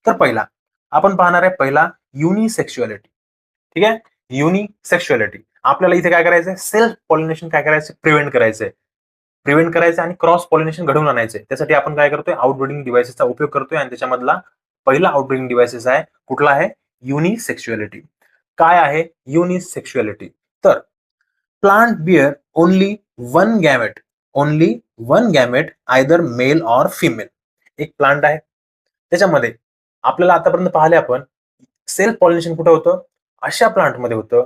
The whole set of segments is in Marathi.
तर पहिला आपण पाहणार आहे पहिला युनिसेक्शुअलिटी. ठीक आहे, युनिसेक्शुअलिटी. आपल्याला इथे काय करायचंय, सेल्फ पॉलिनेशन काय करायचं, प्रिव्हेंट करायचं आणि क्रॉस पॉलिनेशन घडवून आणायचंय. त्यासाठी आपण काय करतोय, आउटब्रीडिंग डिव्हाइसेसचा उपयोग करतोय आणि त्याच्यामधला पहिला आउटब्रीडिंग डिव्हाइसेस आहे कुठला आहे, युनिसेक्शुअलिटी. काय आहे युनिसेक्शुअलिटी? तर plant bear only one gamete either male or female. एक प्लांट आहे, त्याच्यामध्ये आपल्याला आतापर्यंत पाहिले आपण सेल्फ पॉलिनेशन कुठं होतं, अशा प्लांटमध्ये होतं,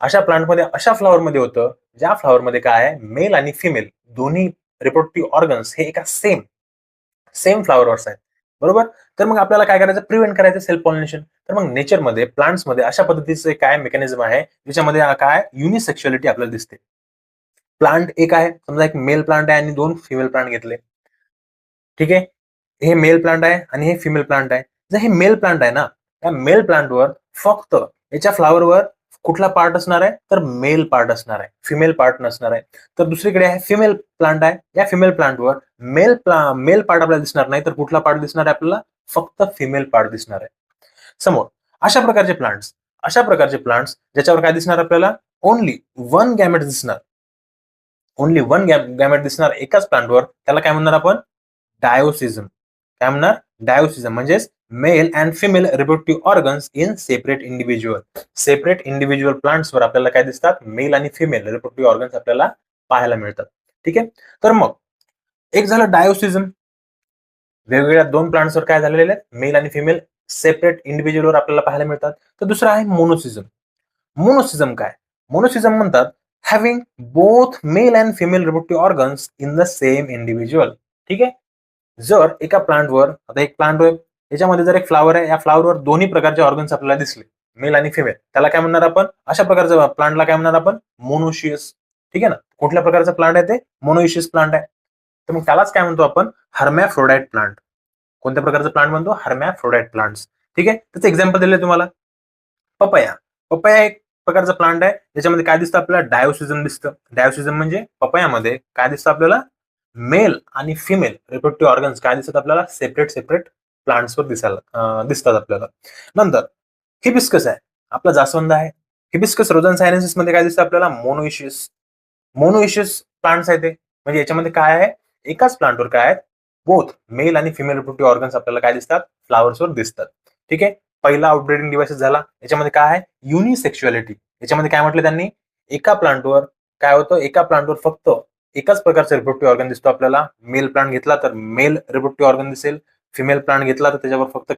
अशा फ्लॉवरमध्ये होतं, ज्या फ्लॉवरमध्ये काय आहे, मेल आणि फिमेल दोन्ही रिप्रोडक्टिव्ह ऑर्गन्स हे एका सेम फ्लॉवरवर आहेत. बरोबर. तर मग आपल्याला काय करायचं, प्रिव्हेंट करायचं सेल्फ पॉलिनेशन. तर मग नेचरमध्ये प्लांट्समध्ये अशा पद्धतीचं काय मेकॅनिझम आहे ज्याच्यामध्ये काय युनिसेक्शुअलिटी आपल्याला दिसते. प्लांट एक आहे, समजा एक मेल प्लांट आहे आणि दोन फिमेल प्लांट घेतले. ठीक आहे, हे मेल प्लांट आहे आणि हे फिमेल प्लांट आहे. जर हे मेल प्लांट आहे ना, त्या मेल प्लांटवर फक्त याच्या फ्लावरवर कुठला पार्ट असणार आहे, तर मेल पार्ट असणार आहे, फिमेल पार्ट नसणार आहे. तर दुसरीकडे आहे फिमेल प्लांट आहे, या फिमेल प्लांटवर मेल पार्ट आपल्याला दिसणार नाही, तर कुठला पार्ट दिसणार आहे आपल्याला, फक्त फिमेल पार्ट दिसणार आहे. समोर अशा प्रकारचे प्लांट्स ज्याच्यावर काय दिसणार आपल्याला, ओनली वन गॅमेट दिसणार एकाच प्लांटवर, त्याला काय म्हणणार आपण, डायोसिझम. काय म्हणणार, डायोसिझम म्हणजेच male and female reproductive organs in separate individual प्लांट्सवर आपल्याला काय दिसतात, मेल आणि फिमेल रिप्रोडक्टिव्ह ऑर्गन्स आपल्याला पाहायला मिळतात. ठीक आहे, तर मग एक झालं डायोसिझम, वेगवेगळ्या दोन प्लांट्सवर काय झालेले आहेत, मेल आणि फिमेल सेपरेट इंडिव्हिज्युअलवर आपल्याला पाहायला मिळतात. तर दुसरं आहे मोनोसिझम. काय मोनोसिझम म्हणतात, having both male and female reproductive organs in the same individual. ठीक आहे, जर एका प्लांटवर, आता एक प्लांट आहे, याच्यामध्ये जर एक फ्लावर आहे, या फ्लावरवर दोन्ही प्रकारचे ऑर्गन्स आपल्याला दिसले, मेल आणि फिमेल, त्याला काय म्हणणार आपण, अशा प्रकारच्या प्लांटला काय म्हणणार आपण, मोनोशियस. ठीक आहे ना, कुठल्या प्रकारचा प्लांट आहे ते, मोनोशियस प्लांट आहे. तर मग त्यालाच काय म्हणतो आपण, हर्मॅफ्रोडाइट प्लांट. कोणत्या प्रकारचा प्लांट म्हणतो, हर्मॅफ्रोडाइट प्लांट्स. ठीक आहे, त्याचं एक्झाम्पल दिले तुम्हाला, पपया एक प्रकारचा प्लांट आहे, ज्याच्यामध्ये काय दिसतं आपल्याला, डायोसिझम दिसतं. डायोसिझम म्हणजे पपयामध्ये काय दिसतं आपल्याला, मेल आणि फिमेल रिप्रोडक्टिव्ह ऑर्गन्स काय दिसतात आपल्याला, सेपरेट प्लांट्सवर दिसतात आपल्याला. नंतर हिबिस्कस आहे, आपला जास्वंद आहे. हिबिस्कस रोझन्सायनेसिस मध्ये काय दिसतं आपल्याला, मोनोइशियस प्लांट्स आहे ते. म्हणजे याच्यामध्ये काय आहे, एकाच प्लांटवर काय आहेत, बोथ मेल आणि फिमेल रिप्रोडक्टिव्ह ऑर्गन्स आपल्याला काय दिसतात, फ्लावर्सवर दिसतात. ठीक आहे, पहिला आउटब्रीडिंग डिव्हाइसेस झाला. याच्यामध्ये काय आहे, युनिसेक्शुअलिटी. याच्यामध्ये काय म्हटलं त्यांनी, एका प्लांटवर फक्त एकाच प्रकारचा रिप्रोडक्टिव्ह ऑर्गन दिसतो आपल्याला. मेल प्लांट घेतला तर मेल रिप्रोडक्टिव्ह ऑर्गन दिसेल, फिमेल प्लांट घेतला तर त्याच्यावर फक्त